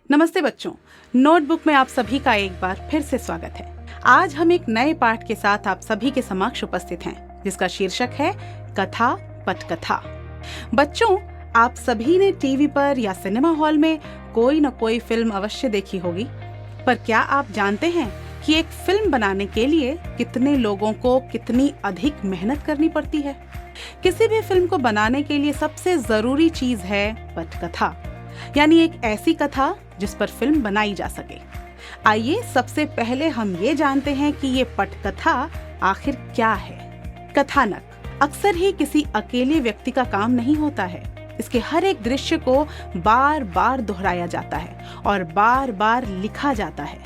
नमस्ते बच्चों, नोटबुक में आप सभी का एक बार फिर से स्वागत है। आज हम एक नए पाठ के साथ आप सभी के समक्ष उपस्थित हैं, जिसका शीर्षक है कथा पटकथा। बच्चों, आप सभी ने टीवी पर या सिनेमा हॉल में कोई न कोई फिल्म अवश्य देखी होगी, पर क्या आप जानते हैं कि एक फिल्म बनाने के लिए कितने लोगों को कितनी अधिक मेहनत करनी पड़ती है? किसी भी फिल्म को बनाने के लिए सबसे जरूरी चीज है पटकथा, यानी एक ऐसी कथा जिस पर फिल्म बनाई जा सके। आइए सबसे पहले हम ये जानते हैं कि ये पटकथा आखिर क्या है। कथानक अक्सर ही किसी अकेले व्यक्ति का काम नहीं होता है। इसके हर एक दृश्य को बार बार दोहराया जाता है और बार बार लिखा जाता है।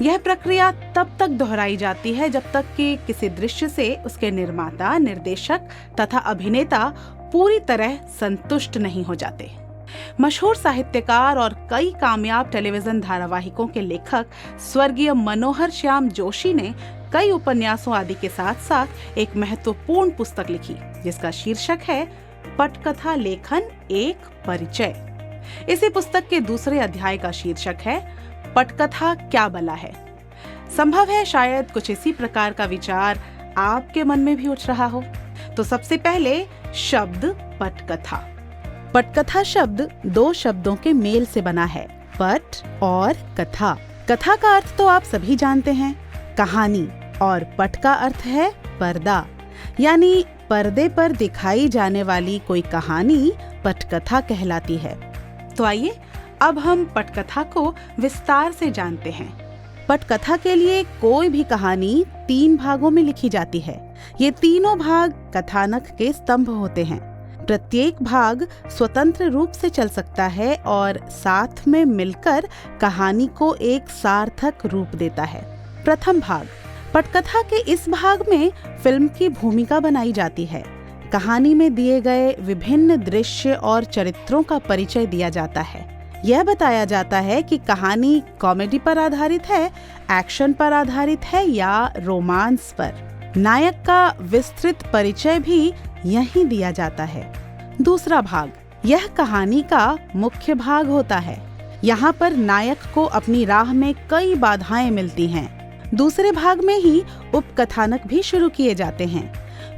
यह प्रक्रिया तब तक दोहराई जाती है जब तक कि किसी दृश्य से उसके निर्माता, निर्देशक तथा अभिनेता पूरी तरह संतुष्ट नहीं हो जाते। मशहूर साहित्यकार और कई कामयाब टेलीविजन धारावाहिकों के लेखक स्वर्गीय मनोहर श्याम जोशी ने कई उपन्यासों आदि के साथ साथ एक महत्वपूर्ण पुस्तक लिखी, जिसका शीर्षक है पटकथा लेखन एक परिचय। इसी पुस्तक के दूसरे अध्याय का शीर्षक है पटकथा क्या बला है। संभव है शायद कुछ इसी प्रकार का विचार आपके मन में भी उठ रहा हो। तो सबसे पहले शब्द पटकथा। पटकथा शब्द दो शब्दों के मेल से बना है, पट और कथा। कथा का अर्थ तो आप सभी जानते हैं, कहानी, और पट का अर्थ है पर्दा, यानी पर्दे पर दिखाई जाने वाली कोई कहानी पटकथा कहलाती है। तो आइए अब हम पटकथा को विस्तार से जानते हैं। पटकथा के लिए कोई भी कहानी 3 भागों में लिखी जाती है। ये तीनों भाग कथानक के स्तंभ होते हैं। प्रत्येक भाग स्वतंत्र रूप से चल सकता है और साथ में मिलकर कहानी को एक सार्थक रूप देता है। प्रथम भाग। पटकथा के इस भाग में फिल्म की भूमिका बनाई जाती है। कहानी में दिए गए विभिन्न दृश्य और चरित्रों का परिचय दिया जाता है। यह बताया जाता है कि कहानी कॉमेडी पर आधारित है, एक्शन पर आधारित है या रोमांस पर। नायक का विस्तृत परिचय भी यहीं दिया जाता है। दूसरा भाग। यह कहानी का मुख्य भाग होता है। यहाँ पर नायक को अपनी राह में कई बाधाएं मिलती हैं। दूसरे भाग में ही उपकथानक भी शुरू किए जाते हैं।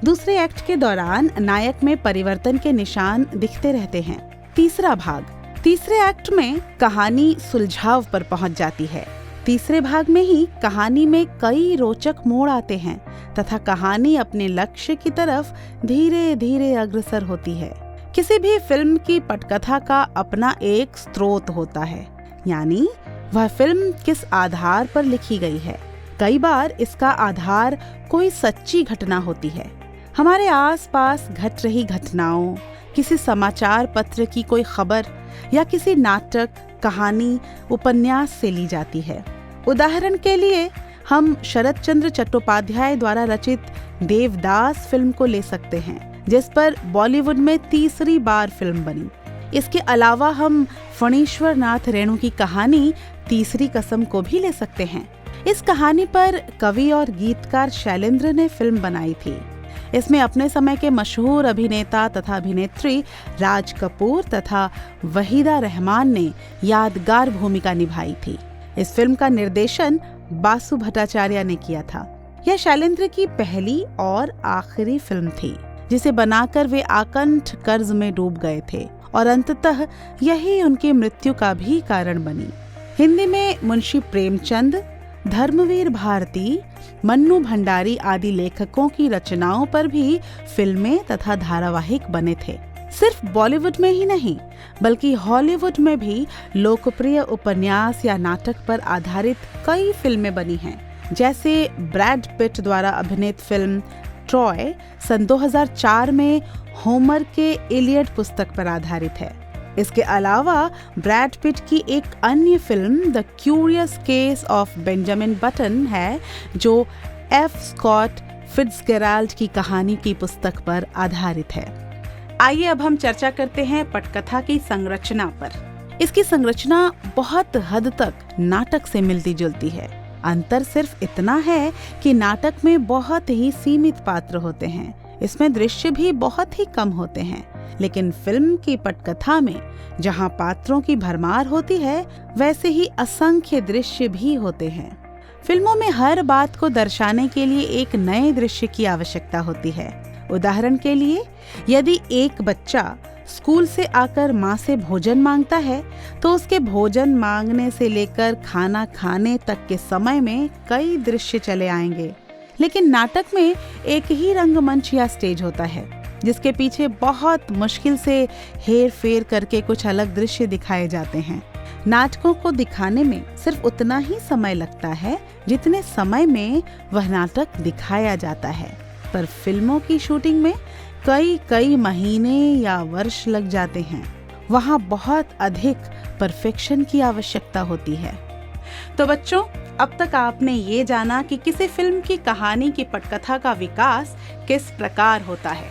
दूसरे एक्ट के दौरान नायक में परिवर्तन के निशान दिखते रहते हैं। तीसरा भाग। तीसरे एक्ट में कहानी सुलझाव पर पहुंच जाती है। तीसरे भाग में ही कहानी में कई रोचक मोड़ आते हैं तथा कहानी अपने लक्ष्य की तरफ धीरे धीरे अग्रसर होती है। किसी भी फिल्म की पटकथा का अपना एक स्रोत होता है, यानी वह फिल्म किस आधार पर लिखी गई है। कई बार इसका आधार कोई सच्ची घटना होती है। हमारे आसपास घट रही घटनाओं, किसी समाचार पत्र की कोई खबर या किसी नाटक, कहानी, उपन्यास से ली जाती है। उदाहरण के लिए हम शरत चंद्र चट्टोपाध्याय द्वारा रचित देवदास फिल्म को ले सकते हैं, जिस पर बॉलीवुड में तीसरी बार फिल्म बनी। इसके अलावा हम फणीश्वर नाथ रेणु की कहानी तीसरी कसम को भी ले सकते हैं। इस कहानी पर कवि और गीतकार शैलेंद्र ने फिल्म बनाई थी। इसमें अपने समय के मशहूर अभिनेता तथा अभिनेत्री राज कपूर तथा वहीदा रहमान ने यादगार भूमिका निभाई थी। इस फिल्म का निर्देशन बासु भट्टाचार्य ने किया था। यह शैलेंद्र की पहली और आखिरी फिल्म थी, जिसे बनाकर वे आकंठ कर्ज में डूब गए थे और अंततः यही उनकी मृत्यु का भी कारण बनी। हिंदी में मुंशी प्रेमचंद, धर्मवीर भारती, मन्नू भंडारी आदि लेखकों की रचनाओं पर भी फिल्में तथा धारावाहिक बने थे। सिर्फ बॉलीवुड में ही नहीं, बल्कि हॉलीवुड में भी लोकप्रिय उपन्यास या नाटक पर आधारित कई फिल्में बनी हैं। जैसे ब्रैड पिट द्वारा अभिनीत फिल्म ट्रॉय सन 2004 में होमर के इलियड पुस्तक पर आधारित है। इसके अलावा ब्रैड पिट की एक अन्य film the curious case of Benjamin button है, जो एफ स्कॉट फिट्जगेराल्ड की कहानी की पुस्तक पर आधारित है। आइए अब हम चर्चा करते हैं पटकथा की संरचना पर। इसकी संरचना बहुत हद तक नाटक से मिलती जुलती है। अंतर सिर्फ इतना है कि नाटक में बहुत ही सीमित पात्र होते हैं। इसमें दृश्य भी बहुत ही कम होते हैं। लेकिन फिल्म की पटकथा में जहां पात्रों की भरमार होती है, वैसे ही असंख्य दृश्य भी होते हैं। फिल्मों में हर बात को दर्शाने के लिए एक नए दृश्य की आवश्यकता होती है। उदाहरण के लिए, यदि एक बच्चा स्कूल से आकर माँ से भोजन मांगता है, तो उसके भोजन मांगने से लेकर खाना खाने तक के समय में कई दृश्य चले आएंगे। लेकिन नाटक में एक ही रंगमंच या स्टेज होता है, जिसके पीछे बहुत मुश्किल से हेर फेर करके कुछ अलग दृश्य दिखाए जाते हैं। नाटकों को दिखाने में सिर्फ उतना ही समय लगता है जितने समय में वह नाटक दिखाया जाता है, पर फिल्मों की शूटिंग में कई महीने या वर्ष लग जाते हैं। वहाँ बहुत अधिक परफेक्शन की आवश्यकता होती है। तो बच्चों, अब तक आपने ये जाना कि किसी फिल्म की कहानी की पटकथा का विकास किस प्रकार होता है।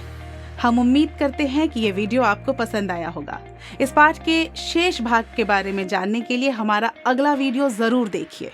हम उम्मीद करते हैं कि ये वीडियो आपको पसंद आया होगा। इस पाठ के शेष भाग के बारे में जानने के लिए हमारा अगला वीडियो जरूर देखिए।